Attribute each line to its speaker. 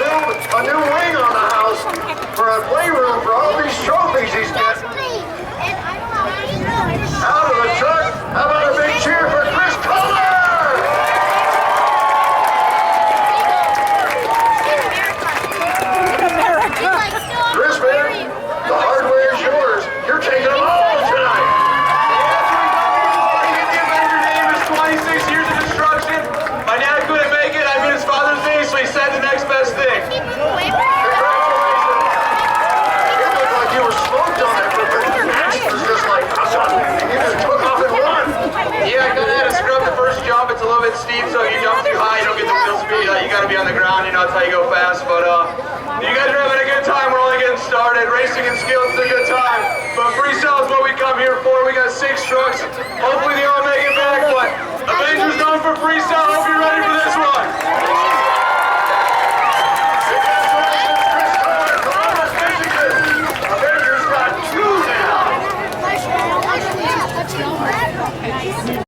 Speaker 1: build a new wing on the house for a playroom for all these trophies he's getting. Out of the truck, how about a big cheer for Chris Kohler? Chris, man, the hardware is yours. You're taking them all tonight.
Speaker 2: Your name is 26 years of destruction. My dad couldn't make it. I made his Father's Day, so he said the next best thing.
Speaker 1: Congratulations. It looked like you were smoked on it, but it was just like, you just took off and run.
Speaker 2: Yeah, I kind of had to scrub the first jump. It's a little bit steep, so you jump too high, you don't get the wheel speed. You got to be on the ground, you know, that's how you go fast. But you guys are having a good time. We're only getting started. Racing and skills is a good time. But freestyle is what we come here for. We got 6 trucks. Hopefully they all make it back. But Avengers known for freestyle. Hope you're ready for this one.